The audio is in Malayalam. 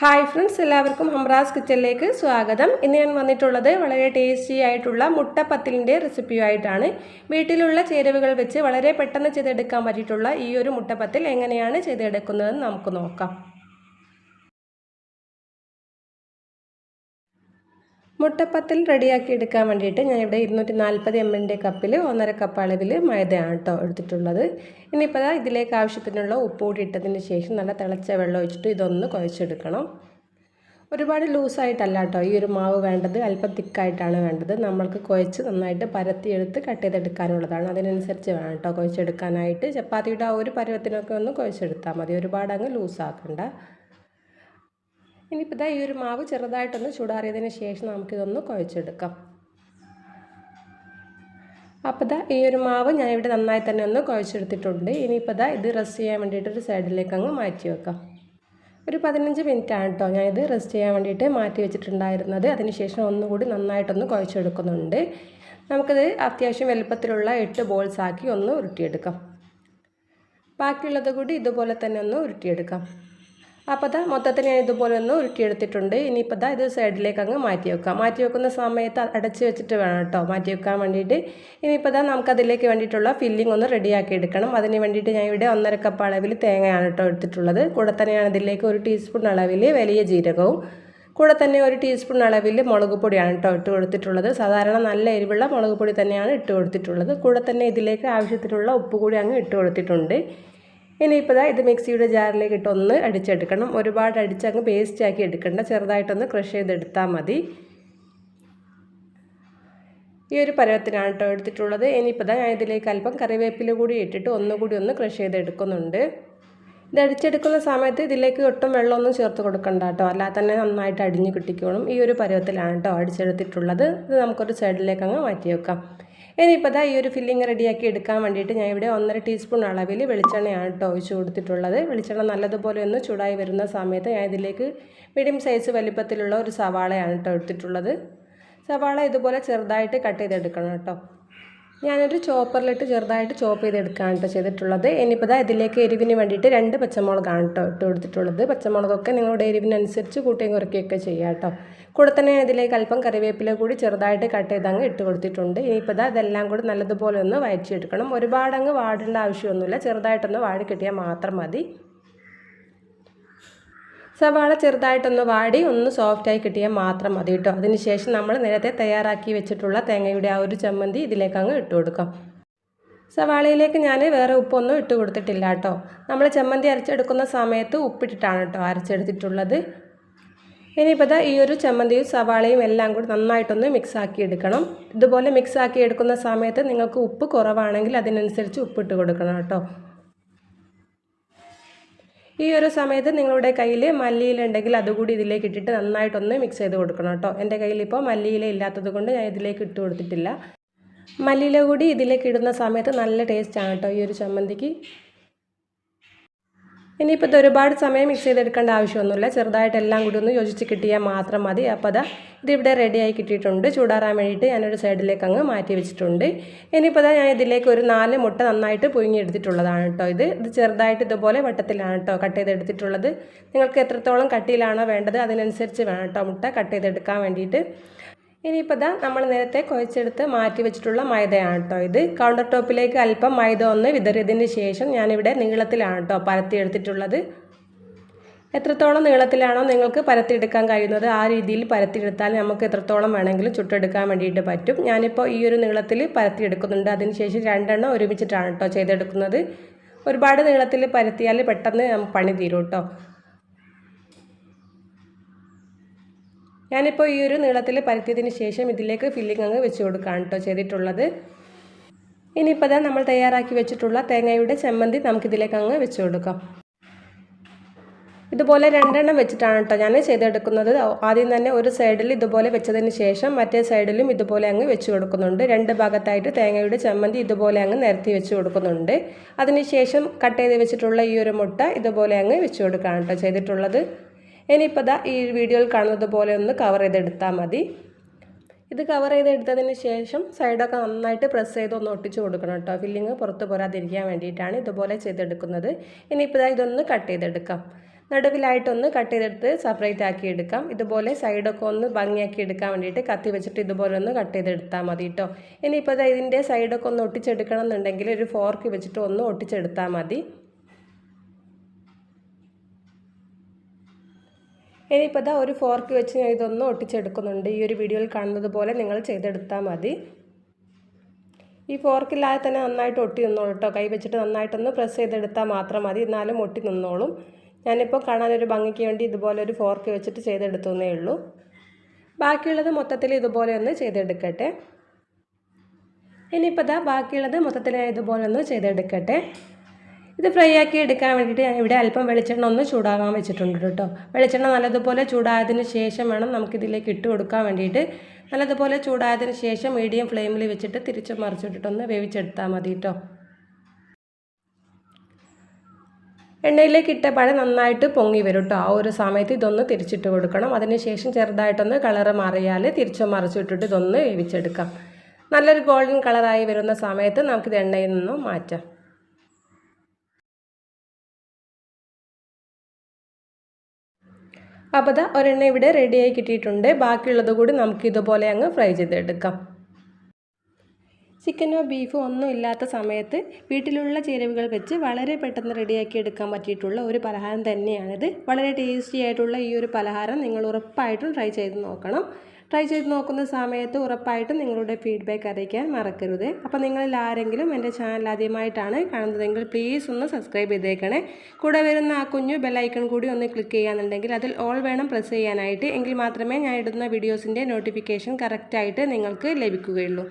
ഹായ് ഫ്രണ്ട്സ്, എല്ലാവർക്കും ഹംറാസ് കിച്ചണിലേക്ക് സ്വാഗതം. ഇന്ന് ഞാൻ വന്നിട്ടുള്ളത് വളരെ ടേസ്റ്റി ആയിട്ടുള്ള മുട്ടപ്പത്തിലിൻ്റെ റെസിപ്പിയുമായിട്ടാണ്. വീട്ടിലുള്ള ചേരുവകൾ വെച്ച് വളരെ പെട്ടെന്ന് ചെയ്തെടുക്കാൻ പറ്റിയിട്ടുള്ള ഈ ഒരു മുട്ടപ്പത്തിൽ എങ്ങനെയാണ് ചെയ്തെടുക്കുന്നതെന്ന് നമുക്ക് നോക്കാം. മുട്ടപ്പത്തിൽ റെഡിയാക്കി എടുക്കാൻ വേണ്ടിയിട്ട് ഞാനിവിടെ 240 ml കപ്പിൽ 1.5 കപ്പ് അളവിൽ മൈദയാണ് കേട്ടോ എടുത്തിട്ടുള്ളത്. ഇനിയിപ്പോൾ ഇതിലേക്ക് ആവശ്യത്തിനുള്ള ഉപ്പ് കൂടി ഇട്ടതിന് ശേഷം നല്ല തിളച്ച വെള്ളം ഒഴിച്ചിട്ട് ഇതൊന്ന് കുഴച്ചെടുക്കണം. ഒരുപാട് ലൂസായിട്ടല്ല കേട്ടോ ഈ ഒരു മാവ് വേണ്ടത്, അല്പം തിക്കായിട്ടാണ് വേണ്ടത്. നമ്മൾക്ക് കുഴച്ച് നന്നായിട്ട് പരത്തിയെടുത്ത് കട്ട് ചെയ്തെടുക്കാനുള്ളതാണ്. അതിനനുസരിച്ച് വേണം കേട്ടോ കുഴച്ചെടുക്കാനായിട്ട്. ചപ്പാത്തിയുടെ ആ ഒരു പരുവത്തിനൊക്കെ ഒന്ന് കുഴച്ചെടുത്താൽ മതി, ഒരുപാട് അങ്ങ് ലൂസാക്കണ്ട. ഇനിയിപ്പോൾ ഈ ഒരു മാവ് ചെറുതായിട്ടൊന്ന് ചൂടാറിയതിന് ശേഷം നമുക്കിതൊന്ന് കുഴച്ചെടുക്കാം. അപ്പോൾ ഈ ഒരു മാവ് ഞാനിവിടെ നന്നായി തന്നെ ഒന്ന് കുഴച്ചെടുത്തിട്ടുണ്ട്. ഇനിയിപ്പോൾ ഇത് റെസ്റ്റ് ചെയ്യാൻ വേണ്ടിയിട്ട് ഒരു സൈഡിലേക്ക് അങ്ങ് മാറ്റി വെക്കാം. ഒരു 15 മിനിറ്റാണ് കേട്ടോ ഞാനിത് റെസ്റ്റ് ചെയ്യാൻ വേണ്ടിയിട്ട് മാറ്റി വെച്ചിട്ടുണ്ടായിരുന്നത്. അതിനുശേഷം ഒന്നുകൂടി നന്നായിട്ടൊന്ന് കുഴച്ചെടുക്കുന്നുണ്ട്. നമുക്കിത് അത്യാവശ്യം വലുപ്പത്തിലുള്ള 8 ബോൾസ് ആക്കി ഒന്ന് ഉരുട്ടിയെടുക്കാം. ബാക്കിയുള്ളത് കൂടി ഇതുപോലെ തന്നെ ഒന്ന് ഉരുട്ടിയെടുക്കാം. അപ്പോൾ മൊത്തത്തിൽ ഞാൻ ഇതുപോലെ ഒന്ന് ഉരുട്ടിയെടുത്തിട്ടുണ്ട്. ഇനിയിപ്പോൾ ഇത് സൈഡിലേക്ക് അങ്ങ് മാറ്റി വെക്കാം. മാറ്റി വെക്കുന്ന സമയത്ത് അടച്ച് വെച്ചിട്ട് വേണം കേട്ടോ മാറ്റി വെക്കാൻ വേണ്ടിയിട്ട്. ഇനിയിപ്പോൾ നമുക്കതിലേക്ക് വേണ്ടിയിട്ടുള്ള ഫില്ലിംഗ് ഒന്ന് റെഡിയാക്കി എടുക്കണം. അതിന് വേണ്ടിയിട്ട് ഞാൻ ഇവിടെ 1.5 കപ്പ് അളവിൽ തേങ്ങയാണ് കേട്ടോ എടുത്തിട്ടുള്ളത്. കൂടെ തന്നെയാണ് ഇതിലേക്ക് 1 ടീസ്പൂൺ അളവിൽ വലിയ ജീരകവും, കൂടെ തന്നെ 1 ടീസ്പൂൺ അളവിൽ മുളക് പൊടിയാണ് കേട്ടോ ഇട്ട് കൊടുത്തിട്ടുള്ളത്. സാധാരണ നല്ല എരിവുള്ള മുളക് പൊടി തന്നെയാണ് ഇട്ട് കൊടുത്തിട്ടുള്ളത്. കൂടെ തന്നെ ഇതിലേക്ക് ആവശ്യത്തിനുള്ള ഉപ്പ് കൂടി അങ്ങ് ഇട്ട് കൊടുത്തിട്ടുണ്ട്. ഇനിയിപ്പോൾ ഇത് മിക്സിയുടെ ജാറിലേക്ക് ഇട്ടൊന്ന് അടിച്ചെടുക്കണം. ഒരുപാട് അടിച്ചങ്ങ് പേസ്റ്റാക്കി എടുക്കണ്ട, ചെറുതായിട്ടൊന്ന് ക്രഷ് ചെയ്തെടുത്താൽ മതി. ഈ ഒരു പരുവത്തിനാണ് കേട്ടോ എടുത്തിട്ടുള്ളത്. ഇനിയിപ്പോൾ ഞാൻ ഇതിലേക്ക് അല്പം കറിവേപ്പില കൂടി ഇട്ടിട്ട് ഒന്നുകൂടി ഒന്ന് ക്രഷ് ചെയ്തെടുക്കുന്നുണ്ട്. ഇത് അടിച്ചെടുക്കുന്ന സമയത്ത് ഇതിലേക്ക് ഒട്ടും വെള്ളമൊന്നും ചേർത്ത് കൊടുക്കണ്ട കേട്ടോ, അല്ലാതെ തന്നെ നന്നായിട്ട് അടിഞ്ഞ് കിട്ടിക്കോളും. ഈ ഒരു പരുവത്തിലാണ് കേട്ടോ അടിച്ചെടുത്തിട്ടുള്ളത്. ഇത് നമുക്കൊരു സൈഡിലേക്ക് അങ്ങ് മാറ്റി വെക്കാം. ഇനിയിപ്പോൾ ഈ ഒരു ഫില്ലിങ് റെഡിയാക്കി എടുക്കാൻ വേണ്ടിയിട്ട് ഞാൻ ഇവിടെ 1.5 ടീസ്പൂൺ അളവിൽ വെളിച്ചെണ്ണയാണ് കേട്ടോ ഒഴിച്ച് കൊടുത്തിട്ടുള്ളത്. വെളിച്ചെണ്ണ നല്ലതുപോലെ ഒന്ന് ചൂടായി വരുന്ന സമയത്ത് ഞാൻ ഇതിലേക്ക് മീഡിയം സൈസ് വലിപ്പത്തിലുള്ള ഒരു സവാളയാണ് കേട്ടോ എടുത്തിട്ടുള്ളത്. സവാള ഇതുപോലെ ചെറുതായിട്ട് കട്ട് ചെയ്തെടുക്കണം കേട്ടോ. ഞാനൊരു ചോപ്പറിലിട്ട് ചെറുതായിട്ട് ചോപ്പ് ചെയ്തെടുക്കുകയാണ് കേട്ടോ ചെയ്തിട്ടുള്ളത്. ഇനിയിപ്പോൾ ഇതിലേക്ക് എരിവിന് വേണ്ടിയിട്ട് 2 പച്ചമുളകാണ് കേട്ടോ ഇട്ട് കൊടുത്തിട്ടുള്ളത്. പച്ചമുളകൊക്കെ നിങ്ങളുടെ എരിവിനനുസരിച്ച് കൂട്ടുകയും കുറയ്ക്കുകയൊക്കെ ചെയ്യാം കേട്ടോ. കൂടെ തന്നെ ഇതിലേക്ക് അല്പം കറിവേപ്പില കൂടി ചെറുതായിട്ട് കട്ട് ചെയ്ത് അങ്ങ് ഇട്ട് കൊടുത്തിട്ടുണ്ട്. ഇനിയിപ്പോൾ ഇതെല്ലാം കൂടി നല്ലതുപോലെ ഒന്ന് വഴറ്റിയെടുക്കണം. ഒരുപാട് അങ്ങ് വാടേണ്ട ആവശ്യമൊന്നുമില്ല, ചെറുതായിട്ടൊന്ന് വാടി കിട്ടിയാൽ മാത്രം മതി. സവാള ചെറുതായിട്ടൊന്ന് വാടി ഒന്ന് സോഫ്റ്റായി കിട്ടിയാൽ മാത്രം മതി കേട്ടോ. അതിനുശേഷം നമ്മൾ നേരത്തെ തയ്യാറാക്കി വെച്ചിട്ടുള്ള തേങ്ങയുടെ ആ ഒരു ചമ്മന്തി ഇതിലേക്ക് അങ്ങ് ഇട്ട് കൊടുക്കാം. സവാളയിലേക്ക് ഞാൻ വേറെ ഉപ്പൊന്നും ഇട്ട് കൊടുത്തിട്ടില്ല കേട്ടോ. നമ്മൾ ചമ്മന്തി അരച്ചെടുക്കുന്ന സമയത്ത് ഉപ്പിട്ടിട്ടാണ് കേട്ടോ അരച്ചെടുത്തിട്ടുള്ളത്. ഇനിയിപ്പോൾ ഈ ഒരു ചമ്മന്തിയും സവാളയും എല്ലാം കൂടി നന്നായിട്ടൊന്ന് മിക്സാക്കി എടുക്കണം. ഇതുപോലെ മിക്സാക്കി എടുക്കുന്ന സമയത്ത് നിങ്ങൾക്ക് ഉപ്പ് കുറവാണെങ്കിൽ അതിനനുസരിച്ച് ഉപ്പിട്ട് കൊടുക്കണം കേട്ടോ. ഈ ഒരു സമയത്ത് നിങ്ങളുടെ കയ്യിൽ മല്ലിയില ഉണ്ടെങ്കിൽ അതുകൂടി ഇതിലേക്ക് ഇട്ടിട്ട് നന്നായിട്ടൊന്ന് മിക്സ് ചെയ്ത് കൊടുക്കണം കേട്ടോ. എൻ്റെ കയ്യിലിപ്പോൾ മല്ലിയില ഇല്ലാത്തത് കൊണ്ട് ഞാൻ ഇതിലേക്ക് ഇട്ട് കൊടുത്തിട്ടില്ല. മല്ലിയില കൂടി ഇതിലേക്ക് ഇടുന്ന സമയത്ത് നല്ല ടേസ്റ്റാണ് കേട്ടോ ഈ ഒരു ചമ്മന്തിക്ക്. ഇനിയിപ്പോൾ ഒരുപാട് സമയം മിക്സ് ചെയ്തെടുക്കേണ്ട ആവശ്യമൊന്നുമില്ല, ചെറുതായിട്ട് എല്ലാം കൂടി ഒന്ന് യോജിച്ച് കിട്ടിയാൽ മാത്രം മതി. അപ്പോൾ ഇതിവിടെ റെഡിയായി കിട്ടിയിട്ടുണ്ട്. ചൂടാറാൻ വേണ്ടിയിട്ട് ഞാനൊരു സൈഡിലേക്ക് അങ്ങ് മാറ്റി വെച്ചിട്ടുണ്ട്. ഇനിയിപ്പോൾ ഞാൻ ഇതിലേക്ക് ഒരു 4 മുട്ട നന്നായിട്ട് പുഴുങ്ങിയെടുത്തിട്ടുള്ളതാണ് കേട്ടോ. ഇത് ചെറുതായിട്ട് ഇതുപോലെ വട്ടത്തിലാണ് കേട്ടോ കട്ട് ചെയ്തെടുത്തിട്ടുള്ളത്. നിങ്ങൾക്ക് എത്രത്തോളം കട്ടിയിലാണോ വേണ്ടത് അതിനനുസരിച്ച് വേണം കേട്ടോ മുട്ട കട്ട് ചെയ്തെടുക്കാൻ വേണ്ടിയിട്ട്. ഇനിയിപ്പോൾ നമ്മൾ നേരത്തെ കുഴച്ചെടുത്ത് മാറ്റി വെച്ചിട്ടുള്ള മൈദയാണ് കേട്ടോ ഇത്. കൗണ്ടർ ടോപ്പിലേക്ക് അല്പം മൈദ ഒന്ന് വിതറിയതിന് ശേഷം ഞാനിവിടെ നീളത്തിലാണ് കേട്ടോ പരത്തിയെടുത്തിട്ടുള്ളത്. എത്രത്തോളം നീളത്തിലാണോ നിങ്ങൾക്ക് പരത്തിയെടുക്കാൻ കഴിയുന്നത് ആ രീതിയിൽ പരത്തിയെടുത്താൽ നമുക്ക് എത്രത്തോളം വേണമെങ്കിലും ചുട്ടെടുക്കാൻ വേണ്ടിയിട്ട് പറ്റും. ഞാനിപ്പോൾ ഈ ഒരു നീളത്തിൽ പരത്തിയെടുക്കുന്നുണ്ട്. അതിനുശേഷം 2 എണ്ണം ഒരുമിച്ചിട്ടാണ് കേട്ടോ ചെയ്തെടുക്കുന്നത്. ഒരുപാട് നീളത്തിൽ പരത്തിയാൽ പെട്ടെന്ന് പണി തീരും കേട്ടോ. ഞാനിപ്പോൾ ഈ ഒരു നീളത്തിൽ പരത്തിയതിന് ശേഷം ഇതിലേക്ക് ഫില്ലിംഗ് അങ്ങ് വെച്ച് കൊടുക്കുകയാണ് കേട്ടോ ചെയ്തിട്ടുള്ളത്. ഇനിയിപ്പോൾ നമ്മൾ തയ്യാറാക്കി വെച്ചിട്ടുള്ള തേങ്ങയുടെ ചമ്മന്തി നമുക്കിതിലേക്ക് അങ്ങ് വെച്ച് കൊടുക്കാം. ഇതുപോലെ 2 എണ്ണം വെച്ചിട്ടാണ് കേട്ടോ ഞാൻ ചെയ്തെടുക്കുന്നത്. ആദ്യം തന്നെ ഒരു സൈഡിൽ ഇതുപോലെ വെച്ചതിന് ശേഷം മറ്റേ സൈഡിലും ഇതുപോലെ അങ്ങ് വെച്ച് കൊടുക്കുന്നുണ്ട്. 2 ഭാഗത്തായിട്ട് തേങ്ങയുടെ ചമ്മന്തി ഇതുപോലെ അങ്ങ് നിരത്തി വെച്ച് കൊടുക്കുന്നുണ്ട്. അതിനുശേഷം കട്ട് ചെയ്ത് വെച്ചിട്ടുള്ള ഈ ഒരു മുട്ട ഇതുപോലെ അങ്ങ് വെച്ച് കൊടുക്കുകയാണ് കേട്ടോ ചെയ്തിട്ടുള്ളത്. ഇനിയിപ്പോൾ ഈ വീഡിയോയിൽ കാണുന്നത് പോലെ ഒന്ന് കവർ ചെയ്തെടുത്താൽ മതി. ഇത് കവർ ചെയ്തെടുത്തതിന് ശേഷം സൈഡൊക്കെ നന്നായിട്ട് പ്രസ് ചെയ്ത് ഒന്ന് ഒട്ടിച്ച് കൊടുക്കണം കേട്ടോ. ഫില്ലിങ് പുറത്ത് പോരാതിരിക്കാൻ വേണ്ടിയിട്ടാണ് ഇതുപോലെ ചെയ്തെടുക്കുന്നത്. ഇനിയിപ്പോൾ ഇതൊന്ന് കട്ട് ചെയ്തെടുക്കാം. നടുവിലായിട്ടൊന്ന് കട്ട് ചെയ്തെടുത്ത് സെപ്പറേറ്റ് ആക്കി എടുക്കാം. ഇതുപോലെ സൈഡൊക്കെ ഒന്ന് ഭംഗിയാക്കി എടുക്കാൻ വേണ്ടിയിട്ട് കത്തി വെച്ചിട്ട് ഇതുപോലെ ഒന്ന് കട്ട് ചെയ്തെടുത്താൽ മതി കേട്ടോ. ഇനിയിപ്പോൾ ഇതിൻ്റെ സൈഡൊക്കെ ഒന്ന് ഒട്ടിച്ചെടുക്കണം എന്നുണ്ടെങ്കിൽ ഒരു ഫോർക്ക് വെച്ചിട്ട് ഒന്ന് ഒട്ടിച്ചെടുത്താൽ മതി. ഇനിയിപ്പോൾ ഒരു ഫോർക്ക് വെച്ച് ഞാൻ ഇതൊന്ന് ഒട്ടിച്ചെടുക്കുന്നുണ്ട്. ഈ ഒരു വീഡിയോയിൽ കാണുന്നത് പോലെ നിങ്ങൾ ചെയ്തെടുത്താൽ മതി. ഈ ഫോർക്കില്ലാതെ തന്നെ നന്നായിട്ട് ഒട്ടി നിന്നോളൂ കേട്ടോ. കൈ വെച്ചിട്ട് നന്നായിട്ടൊന്ന് പ്രസ് ചെയ്തെടുത്താൽ മാത്രം മതി, എന്നാലും ഒട്ടി നിന്നോളും. ഞാനിപ്പോൾ കാണാനൊരു ഭംഗിക്ക് വേണ്ടി ഇതുപോലെ ഒരു ഫോർക്ക് വെച്ചിട്ട് ചെയ്തെടുത്തേ ഉള്ളൂ. ബാക്കിയുള്ളത് മൊത്തത്തിൽ ഇതുപോലെ ഒന്ന് ചെയ്തെടുക്കട്ടെ. ഇനിയിപ്പോൾ ബാക്കിയുള്ളത് മൊത്തത്തിൽ ഞാൻ ഇതുപോലെ ഒന്ന് ചെയ്തെടുക്കട്ടെ. ഇത് ഫ്രൈ ആക്കി എടുക്കാൻ വേണ്ടിയിട്ട് ഞാൻ ഇവിടെ അല്പം വെളിച്ചെണ്ണ ഒന്ന് ചൂടാകാൻ വെച്ചിട്ടുണ്ട് കേട്ടോ. വെളിച്ചെണ്ണ നല്ലതുപോലെ ചൂടായതിന് ശേഷം വേണം നമുക്കിതിലേക്ക് ഇട്ട് കൊടുക്കാൻ വേണ്ടിയിട്ട്. നല്ലതുപോലെ ചൂടായതിന് ശേഷം മീഡിയം ഫ്ലെയിമിൽ വെച്ചിട്ട് തിരിച്ച് മറിച്ചിട്ടിട്ടൊന്ന് വേവിച്ചെടുത്താൽ മതി കേട്ടോ. എണ്ണയിലേക്ക് ഇട്ട പഴം നന്നായിട്ട് പൊങ്ങി വരും കേട്ടോ. ആ ഒരു സമയത്ത് ഇതൊന്ന് തിരിച്ചിട്ട് കൊടുക്കണം. അതിനുശേഷം ചെറുതായിട്ടൊന്ന് കളറ് മാറിയാൽ തിരിച്ച് മറിച്ചിട്ടിട്ട് ഇതൊന്ന് വേവിച്ചെടുക്കാം. നല്ലൊരു ഗോൾഡൻ കളറായി വരുന്ന സമയത്ത് നമുക്കിത് എണ്ണയിൽ നിന്നും മാറ്റാം. അപ്പോൾ ഒരെണ്ണ ഇവിടെ റെഡിയായി കിട്ടിയിട്ടുണ്ട്. ബാക്കിയുള്ളത് കൂടി നമുക്ക് ഇതുപോലെ അങ്ങ് ഫ്രൈ ചെയ്തെടുക്കാം. ചിക്കനോ ബീഫോ ഒന്നും ഇല്ലാത്ത സമയത്ത് വീട്ടിലുള്ള ചേരുവകൾ വെച്ച് വളരെ പെട്ടെന്ന് റെഡിയാക്കി എടുക്കാൻ പറ്റിയിട്ടുള്ള ഒരു പലഹാരം തന്നെയാണിത്. വളരെ ടേസ്റ്റി ആയിട്ടുള്ള ഈ ഒരു പലഹാരം നിങ്ങൾ ഉറപ്പായിട്ടും ട്രൈ ചെയ്ത് നോക്കണം. ട്രൈ ചെയ്ത് നോക്കുന്ന സമയത്ത് ഉറപ്പായിട്ടും നിങ്ങളുടെ ഫീഡ്ബാക്ക് അറിയിക്കാൻ മറക്കരുത്. അപ്പോൾ നിങ്ങളിൽ ആരെങ്കിലും എൻ്റെ ചാനൽ ആദ്യമായിട്ടാണ് കാണുന്നതെങ്കിൽ പ്ലീസ് ഒന്ന് സബ്സ്ക്രൈബ് ചെയ്തേക്കണേ. കൂടെ വരുന്ന ആ കുഞ്ഞു ബെല്ലൈക്കൺ കൂടി ഒന്ന് ക്ലിക്ക് ചെയ്യാന്നുണ്ടെങ്കിൽ അതിൽ ഓൾ വേണം പ്രസ് ചെയ്യാനായിട്ട്. എങ്കിൽ മാത്രമേ ഞാൻ ഇടുന്ന വീഡിയോസിൻ്റെ നോട്ടിഫിക്കേഷൻ കറക്റ്റായിട്ട് നിങ്ങൾക്ക് ലഭിക്കുകയുള്ളൂ.